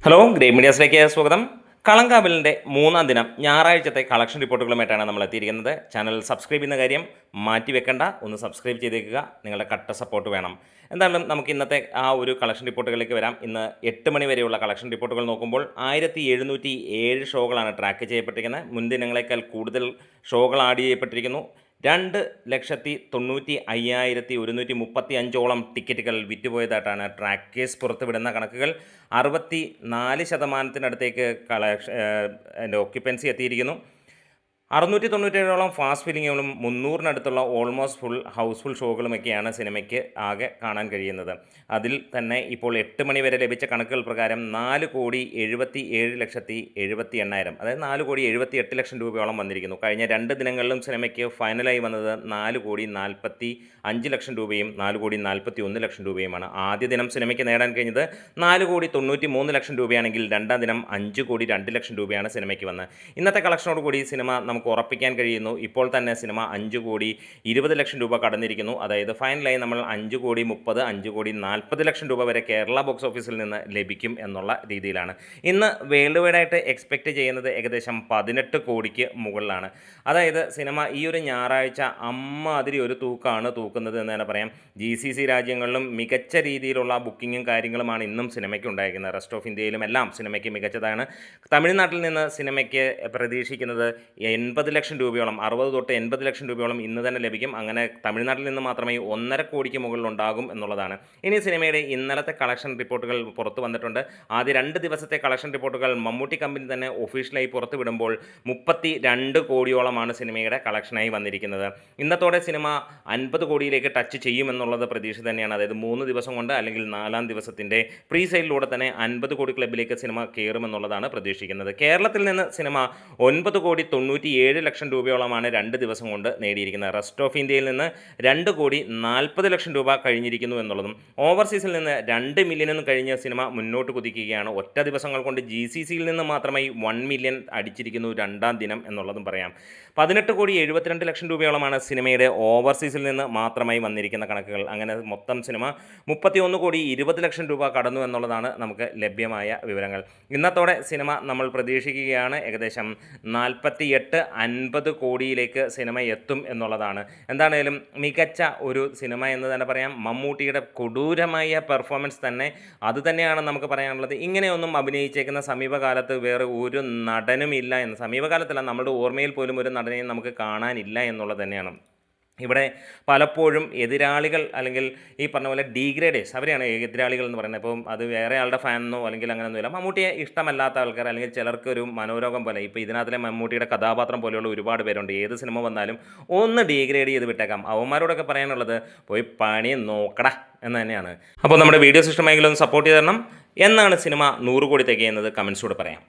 Hello grey മീഡിയാസിലേക്ക് സ്വാഗതം. കളങ്കാവലിൻ്റെ മൂന്നാം ദിനം ഞായറാഴ്ചത്തെ കളക്ഷൻ റിപ്പോർട്ടുകളുമായിട്ടാണ് നമ്മൾ എത്തിയിരിക്കുന്നത്. ചാനൽ സബ്സ്ക്രൈബ് ചെയ്യുന്ന കാര്യം മാറ്റിവെക്കേണ്ട, ഒന്ന് സബ്സ്ക്രൈബ് ചെയ്തേക്കുക. നിങ്ങളുടെ കട്ട സപ്പോർട്ട് വേണം. എന്തായാലും നമുക്ക് ഇന്നത്തെ ആ ഒരു കളക്ഷൻ റിപ്പോർട്ടുകളിലേക്ക് വരാം. ഇന്ന് 8 മണി വരെയുള്ള കളക്ഷൻ റിപ്പോർട്ടുകൾ നോക്കുമ്പോൾ 1707 ഷോകളാണ് ട്രാക്ക് ചെയ്യപ്പെട്ടിരിക്കുന്നത്. മുൻദിനങ്ങളേക്കാൾ കൂടുതൽ ഷോകൾ ആഡ് ചെയ്യപ്പെട്ടിരിക്കുന്നു. 2,95,135 ടിക്കറ്റുകൾ വിറ്റുപോയതായിട്ടാണ് ട്രാക്കേഴ്സ് പുറത്തുവിടുന്ന കണക്കുകൾ. 64% ഓക്യുപ്പൻസി എത്തിയിരിക്കുന്നു. 697 ഫാസ്റ്റ് ഫില്ലിങ്ങുകളും 300 ഓൾമോസ്റ്റ് ഫുൾ ഹൗസ്ഫുൾ ഷോകളുമൊക്കെയാണ് സിനിമയ്ക്ക് ആകെ കാണാൻ കഴിയുന്നത്. അതിൽ തന്നെ ഇപ്പോൾ 8 മണി വരെ ലഭിച്ച കണക്കുകൾ പ്രകാരം 4,77,70,80 അതായത് 4,78,00,000 രൂപയോളം വന്നിരിക്കുന്നു. കഴിഞ്ഞ 2 ദിനങ്ങളിലും സിനിമയ്ക്ക് ഫൈനലായി വന്നത് 4,45,00,000 രൂപയും 4,41,00,000 രൂപയുമാണ്. ആദ്യ ദിനം സിനിമയ്ക്ക് നേടാൻ കഴിഞ്ഞത് 4,93,00,000 രൂപയാണെങ്കിൽ രണ്ടാം ദിനം 5,02,00,000 രൂപയാണ് സിനിമയ്ക്ക് വന്നത്. ഇന്നത്തെ കളക്ഷനോട് കൂടി സിനിമ നമുക്ക് ഉറപ്പിക്കാൻ കഴിയുന്നു. ഇപ്പോൾ തന്നെ സിനിമ 5,20,00,000 രൂപ കടന്നിരിക്കുന്നു. അതായത് ഫൈനലായി നമ്മൾ 5,30,00,000, 5,40,00,000 രൂപ വരെ കേരള ബോക്സ് ഓഫീസിൽ നിന്ന് ലഭിക്കും എന്നുള്ള രീതിയിലാണ്. ഇന്ന് വേൾഡ് വൈഡായിട്ട് എക്സ്പെക്റ്റ് ചെയ്യുന്നത് ഏകദേശം 18 കോടിക്ക് മുകളിലാണ്. അതായത് സിനിമ ഈ ഒരു ഞായറാഴ്ച അമ്മാതിരി ഒരു തൂക്കാണ് തൂക്കുന്നത് എന്ന് തന്നെ പറയാം. GCC രാജ്യങ്ങളിലും മികച്ച രീതിയിലുള്ള ബുക്കിങ്ങും കാര്യങ്ങളുമാണ് ഇന്നും സിനിമയ്ക്ക് ഉണ്ടായിരിക്കുന്നത്. റെസ്റ്റ് ഓഫ് ഇന്ത്യയിലും എല്ലാം സിനിമയ്ക്ക് മികച്ചതാണ്. തമിഴ്നാട്ടിൽ നിന്ന് സിനിമയ്ക്ക് പ്രതീക്ഷിക്കുന്നത് 80 ലക്ഷം രൂപയോളം, 60 തൊട്ട് 80 ലക്ഷം രൂപയോളം ഇന്ന് തന്നെ ലഭിക്കും. അങ്ങനെ തമിഴ്നാട്ടിൽ നിന്ന് മാത്രമേ 1.5 കോടിക്ക് മുകളിൽ ഉണ്ടാകും എന്നുള്ളതാണ്. ഇനി സിനിമയുടെ ഇന്നലത്തെ കളക്ഷൻ റിപ്പോർട്ടുകൾ പുറത്തു വന്നിട്ടുണ്ട്. ആദ്യ 2 ദിവസത്തെ കളക്ഷൻ റിപ്പോർട്ടുകൾ മമ്മൂട്ടി കമ്പനി തന്നെ ഒഫീഷ്യലായി പുറത്തുവിടുമ്പോൾ 32 കോടിയോളമാണ് സിനിമയുടെ കളക്ഷനായി വന്നിരിക്കുന്നത്. ഇന്നത്തോടെ സിനിമ 50 കോടിയിലേക്ക് ടച്ച് ചെയ്യുമെന്നുള്ളത് പ്രതീക്ഷ തന്നെയാണ്. അതായത് 3 ദിവസം കൊണ്ട് അല്ലെങ്കിൽ 4-ാം ദിവസത്തിൻ്റെ പ്രീ സെയിലിലൂടെ തന്നെ 50 കോടി ക്ലബിലേക്ക് സിനിമ കയറുമെന്നുള്ളതാണ് പ്രതീക്ഷിക്കുന്നത്. കേരളത്തിൽ നിന്ന് സിനിമ 9,97,00,000 രൂപയോളമാണ് 2 ദിവസം കൊണ്ട് നേടിയിരിക്കുന്നത്. റെസ്റ്റ് ഓഫ് ഇന്ത്യയിൽ നിന്ന് 2,40,00,000 രൂപ കഴിഞ്ഞിരിക്കുന്നു എന്നുള്ളതും, ഓവർസീസിൽ നിന്ന് 2 മില്യനും കഴിഞ്ഞ സിനിമ മുന്നോട്ട് കുതിക്കുകയാണ്. ഒറ്റ ദിവസങ്ങൾ കൊണ്ട് GCCയിൽ നിന്ന് മാത്രമായി 1 മില്യൺ അടിച്ചിരിക്കുന്നു രണ്ടാം ദിനം എന്നുള്ളതും പറയാം. 18,72,00,000 രൂപയോളമാണ് സിനിമയുടെ ഓവർസീസിൽ നിന്ന് മാത്രമായി വന്നിരിക്കുന്ന കണക്കുകൾ. അങ്ങനെ മൊത്തം സിനിമ 31,20,00,000 രൂപ കടന്നു എന്നുള്ളതാണ് നമുക്ക് ലഭ്യമായ വിവരങ്ങൾ. ഇന്നത്തോടെ സിനിമ നമ്മൾ പ്രതീക്ഷിക്കുകയാണ് ഏകദേശം 48-50 കോടിയിലേക്ക് സിനിമ എത്തും എന്നുള്ളതാണ്. എന്താണേലും മികച്ച ഒരു സിനിമ എന്ന് തന്നെ പറയാം. മമ്മൂട്ടിയുടെ കൊടൂരമായ പെർഫോമൻസ് തന്നെ അത് തന്നെയാണ് നമുക്ക് പറയാനുള്ളത്. ഇങ്ങനെയൊന്നും അഭിനയിച്ചേക്കുന്ന സമീപകാലത്ത് വേറെ ഒരു നടനും ഇല്ല എന്ന്, സമീപകാലത്തല്ല നമ്മുടെ ഓർമ്മയിൽ പോലും ഒരു നടനെയും നമുക്ക് കാണാനില്ല എന്നുള്ളത് തന്നെയാണ്. ഇവിടെ പലപ്പോഴും എതിരാളികൾ അല്ലെങ്കിൽ ഈ പറഞ്ഞ പോലെ ഡീഗ്രേഡേഴ്സ്, അവരെയാണ് എതിരാളികൾ എന്ന് പറയുന്നത്. ഇപ്പം അത് വേറെ ആളുടെ ഫാനെന്നോ അല്ലെങ്കിൽ അങ്ങനെയൊന്നുമില്ല. മമ്മൂട്ടിയെ ഇഷ്ടമല്ലാത്ത ആൾക്കാർ അല്ലെങ്കിൽ ചിലർക്ക് ഒരു മനോരോഗം പോലെ, ഇപ്പോൾ ഇതിനകത്തിലെ മമ്മൂട്ടിയുടെ കഥാപാത്രം പോലെയുള്ള ഒരുപാട് പേരുണ്ട്. ഏത് സിനിമ വന്നാലും ഒന്ന് ഡീഗ്രേഡ് ചെയ്ത് വിട്ടേക്കാം. അവന്മാരോടൊക്കെ പറയാനുള്ളത് പോയി പണി നോക്കടാ എന്ന് തന്നെയാണ്. അപ്പോൾ നമ്മുടെ വീഡിയോസ് ഇഷ്ടമായെങ്കിലും ഒന്ന് സപ്പോർട്ട് ചെയ്ത് തരണം. എന്നാണ് സിനിമ 100 കോടി തികയുന്നത് കമൻസിലൂടെ പറയാം.